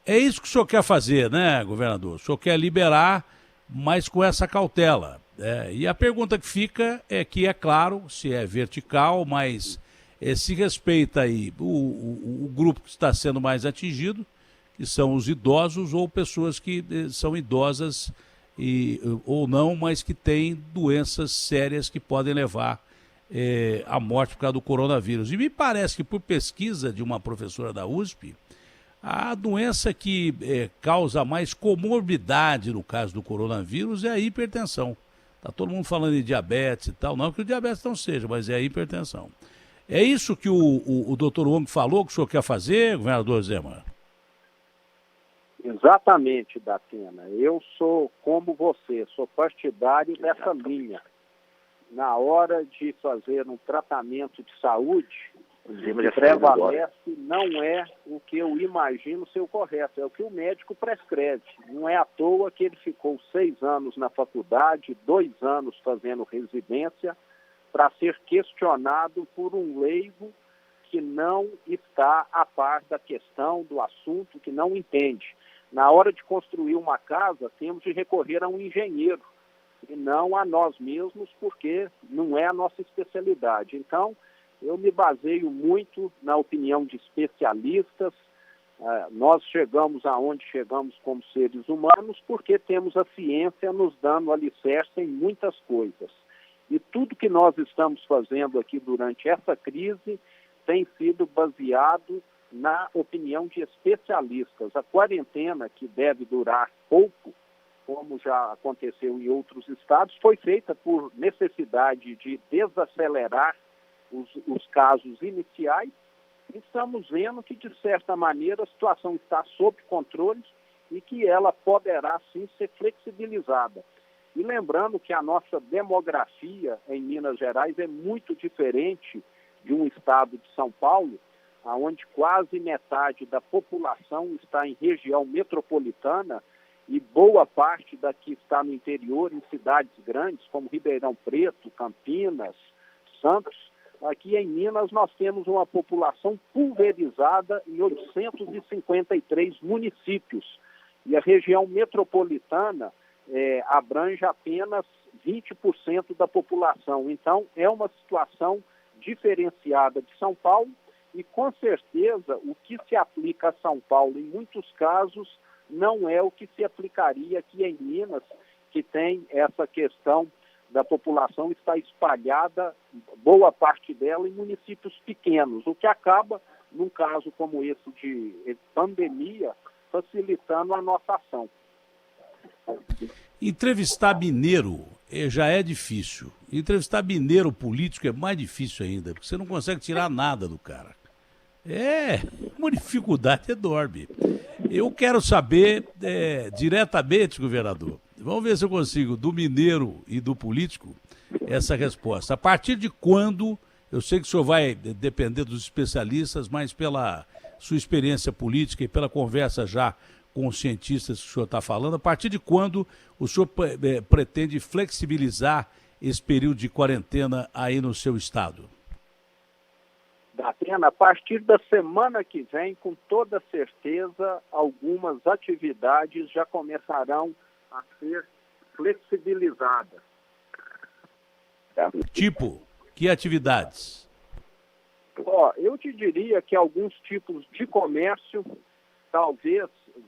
é isso que o senhor quer fazer, né, governador? O senhor quer liberar, mas com essa cautela. E a pergunta que fica é que, é claro, se é vertical, mas se respeita aí o grupo que está sendo mais atingido, que são os idosos ou pessoas que são idosas ou não, mas que têm doenças sérias que podem levar à morte por causa do coronavírus. E me parece que, por pesquisa de uma professora da USP, a doença que causa mais comorbidade no caso do coronavírus é a hipertensão. Está todo mundo falando de diabetes e tal, não que o diabetes não seja, mas é a hipertensão. É isso que o doutor Wong falou que o senhor quer fazer, governador Zema? Exatamente, Datena. Eu sou como você, sou partidário dessa linha. Na hora de fazer um tratamento de saúde, o que prevalece não é o que eu imagino ser o correto, é o que o médico prescreve. Não é à toa que ele ficou 6 anos na faculdade, 2 anos fazendo residência, para ser questionado por um leigo que não está a par da questão, do assunto, que não entende. Na hora de construir uma casa, temos de recorrer a um engenheiro, e não a nós mesmos, porque não é a nossa especialidade. Então, eu me baseio muito na opinião de especialistas. Nós chegamos aonde chegamos como seres humanos porque temos a ciência nos dando alicerce em muitas coisas. E tudo que nós estamos fazendo aqui durante essa crise tem sido baseado na opinião de especialistas. A quarentena, que deve durar pouco, como já aconteceu em outros estados, foi feita por necessidade de desacelerar os casos iniciais. Estamos vendo que, de certa maneira, a situação está sob controle e que ela poderá, sim, ser flexibilizada. E lembrando que a nossa demografia em Minas Gerais é muito diferente de um estado de São Paulo, onde quase metade da população está em região metropolitana e boa parte da que está no interior, em cidades grandes, como Ribeirão Preto, Campinas, Santos. Aqui em Minas nós temos uma população pulverizada em 853 municípios. E a região metropolitana abrange apenas 20% da população. Então, é uma situação diferenciada de São Paulo e, com certeza, o que se aplica a São Paulo, em muitos casos, não é o que se aplicaria aqui em Minas, que tem essa questão da população estar espalhada, boa parte dela, em municípios pequenos, o que acaba, num caso como esse de pandemia, facilitando a nossa ação. Entrevistar mineiro já é difícil. Entrevistar mineiro político é mais difícil ainda, porque você não consegue tirar nada do cara. É uma dificuldade enorme. Eu quero saber diretamente, governador, vamos ver se eu consigo, do mineiro e do político, essa resposta. A partir de quando, eu sei que o senhor vai depender dos especialistas, mas pela sua experiência política e pela conversa já com os cientistas que o senhor está falando, a partir de quando o senhor pretende flexibilizar esse período de quarentena aí no seu estado? Datena, a partir da semana que vem, com toda certeza, algumas atividades já começarão a ser flexibilizadas. Tipo, que atividades? Eu te diria que alguns tipos de comércio, talvez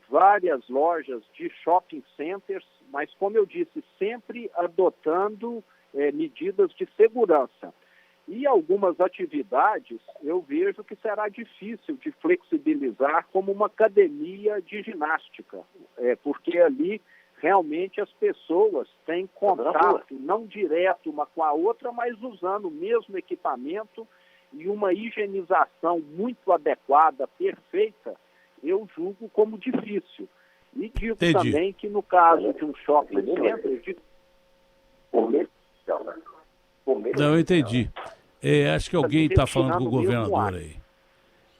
várias lojas de shopping centers, mas, como eu disse, sempre adotando medidas de segurança. E algumas atividades eu vejo que será difícil de flexibilizar, como uma academia de ginástica, porque ali realmente as pessoas têm contato, não direto uma com a outra, mas usando o mesmo equipamento e uma higienização muito adequada, perfeita, eu julgo como difícil. E digo Entendi. Também que no caso de um shopping center... Não, eu entendi. Acho que alguém está falando com o governador aí.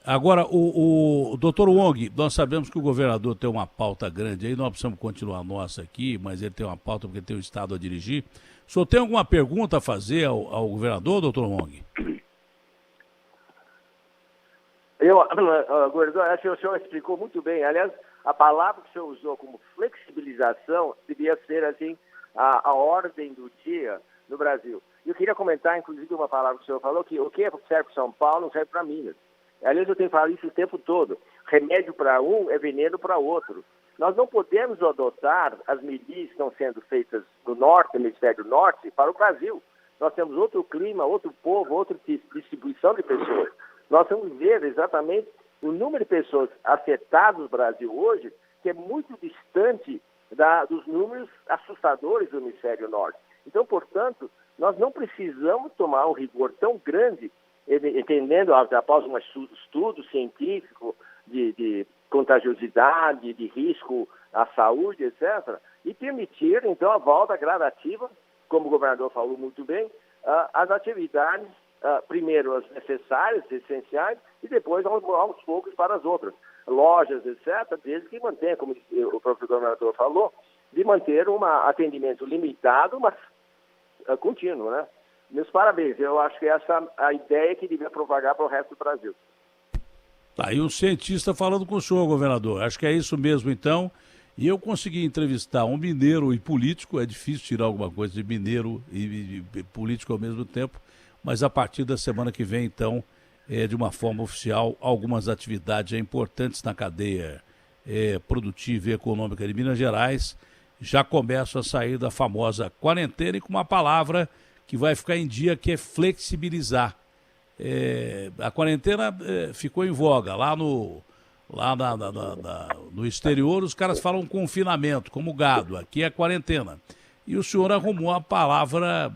Agora, o doutor Wong, nós sabemos que o governador tem uma pauta grande aí, nós precisamos continuar a nossa aqui, mas ele tem uma pauta porque tem o Estado a dirigir. O senhor tem alguma pergunta a fazer ao governador, doutor Wong? Governador, acho que o senhor explicou muito bem. Aliás, a palavra que o senhor usou como flexibilização devia ser, assim, a ordem do dia no Brasil. E eu queria comentar, inclusive, uma palavra que o senhor falou, que o que serve para São Paulo não serve para Minas. Aliás, eu tenho falado isso o tempo todo. Remédio para um é veneno para outro. Nós não podemos adotar as medidas que estão sendo feitas no norte, no hemisfério norte, para o Brasil. Nós temos outro clima, outro povo, outra distribuição de pessoas. Nós vamos ver exatamente o número de pessoas afetadas no Brasil hoje, que é muito distante dos números assustadores do hemisfério norte. Então, portanto, nós não precisamos tomar um rigor tão grande, entendendo, após um estudo científico de contagiosidade, de risco à saúde, etc., e permitir, então, a volta gradativa, como o governador falou muito bem, às atividades, primeiro as necessárias, essenciais, e depois aos poucos para as outras. Lojas, etc., desde que mantenha, como o próprio governador falou, de manter um atendimento limitado, mas contínuo, né? Meus parabéns, eu acho que essa é a ideia que devia propagar para o resto do Brasil. Tá aí um cientista falando com o senhor, governador. Acho que é isso mesmo, então. E eu consegui entrevistar um mineiro e político, é difícil tirar alguma coisa de mineiro e político ao mesmo tempo, mas a partir da semana que vem, então, de uma forma oficial, algumas atividades importantes na cadeia produtiva e econômica de Minas Gerais já começam a sair da famosa quarentena e com uma palavra que vai ficar em dia, que é flexibilizar. A quarentena ficou em voga. Lá no exterior os caras falam confinamento, como gado. Aqui é quarentena. E o senhor arrumou a palavra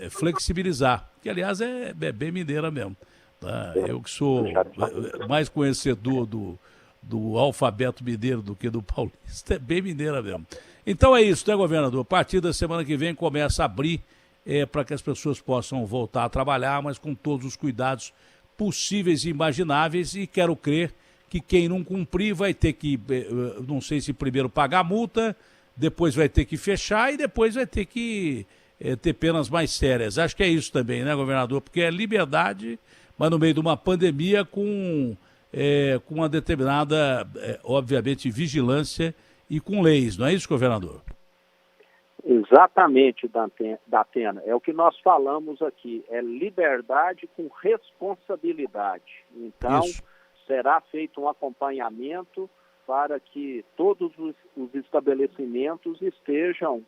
flexibilizar, que aliás é bem mineira mesmo. Tá? Eu que sou mais conhecedor do alfabeto mineiro do que do paulista, é bem mineira mesmo. Então é isso, né, governador? A partir da semana que vem começa a abrir para que as pessoas possam voltar a trabalhar, mas com todos os cuidados possíveis e imagináveis, e quero crer que quem não cumprir vai ter que, não sei se primeiro pagar a multa, depois vai ter que fechar e depois vai ter que ter penas mais sérias. Acho que é isso também, né, governador? Porque é liberdade, mas no meio de uma pandemia com uma determinada, obviamente, vigilância e com leis, não é isso, governador? Exatamente, Datena. É o que nós falamos aqui, é liberdade com responsabilidade. Então, será feito um acompanhamento para que todos os estabelecimentos estejam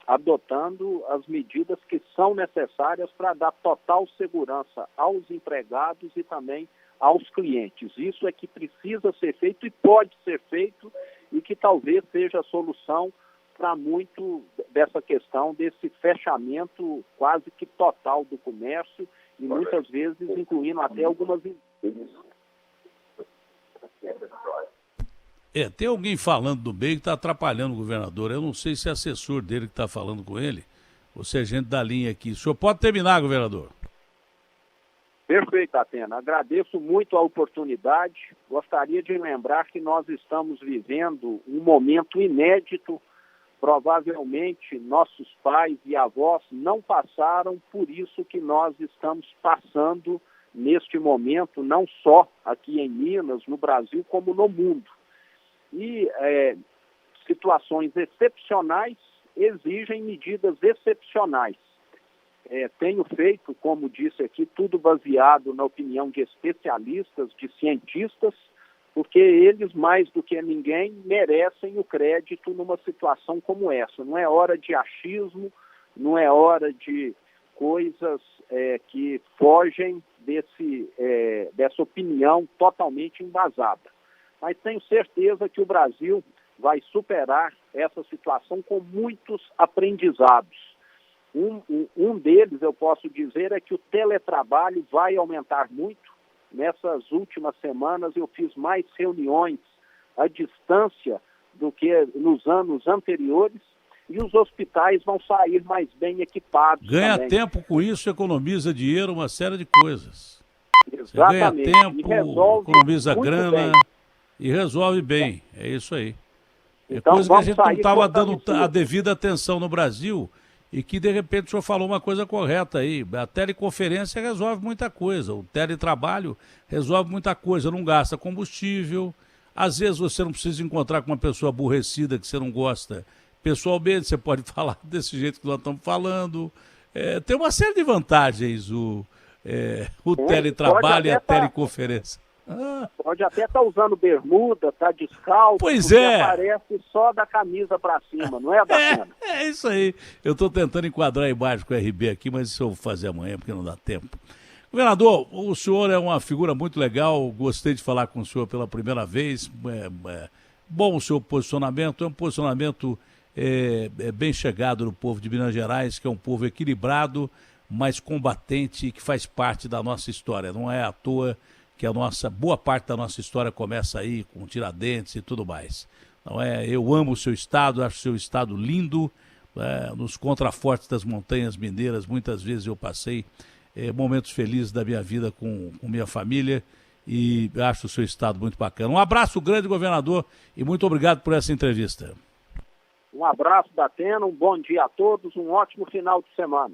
adotando as medidas que são necessárias para dar total segurança aos empregados e também aos clientes. Isso é que precisa ser feito e pode ser feito, e que talvez seja a solução para muito dessa questão desse fechamento quase que total do comércio e muitas vezes incluindo até algumas... Tem alguém falando do meio que está atrapalhando o governador. Eu não sei se é assessor dele que está falando com ele ou se é gente da linha aqui. O senhor pode terminar, governador. Perfeito, Atena. Agradeço muito a oportunidade. Gostaria de lembrar que nós estamos vivendo um momento inédito. Provavelmente nossos pais e avós não passaram por isso que nós estamos passando neste momento, não só aqui em Minas, no Brasil, como no mundo. E situações excepcionais exigem medidas excepcionais. Tenho feito, como disse aqui, tudo baseado na opinião de especialistas, de cientistas, porque eles, mais do que ninguém, merecem o crédito numa situação como essa. Não é hora de achismo, não é hora de coisas que fogem dessa opinião totalmente embasada. Mas tenho certeza que o Brasil vai superar essa situação com muitos aprendizados. Um deles, eu posso dizer, é que o teletrabalho vai aumentar muito. Nessas últimas semanas eu fiz mais reuniões à distância do que nos anos anteriores, e os hospitais vão sair mais bem equipados. Ganha também. Tempo com isso, economiza dinheiro, uma série de coisas. Exatamente. Ganha tempo, economiza grana e resolve bem. É isso aí. Então, coisa que a gente não estava dando a devida atenção no Brasil, e que de repente o senhor falou uma coisa correta aí. A teleconferência resolve muita coisa, o teletrabalho resolve muita coisa, não gasta combustível, Às vezes você não precisa encontrar com uma pessoa aborrecida que você não gosta. Pessoalmente, você pode falar desse jeito que nós estamos falando. Tem uma série de vantagens o teletrabalho e a teleconferência. Pode até estar usando bermuda, tá descalço, pois é. Aparece só da camisa para cima, não é, Datena? É isso aí. Eu estou tentando enquadrar a imagem com o RB aqui, mas isso eu vou fazer amanhã, porque não dá tempo. Governador, o senhor é uma figura muito legal, gostei de falar com o senhor pela primeira vez. Bom o seu posicionamento, é um posicionamento bem chegado no povo de Minas Gerais, que é um povo equilibrado, mas combatente, que faz parte da nossa história. Não é à toa que boa parte da nossa história começa aí com Tiradentes e tudo mais. Não é? Eu amo o seu estado, acho o seu estado lindo, nos contrafortes das montanhas mineiras, muitas vezes eu passei momentos felizes da minha vida com minha família e acho o seu estado muito bacana. Um abraço grande, governador, e muito obrigado por essa entrevista. Um abraço, Datena, um bom dia a todos, um ótimo final de semana.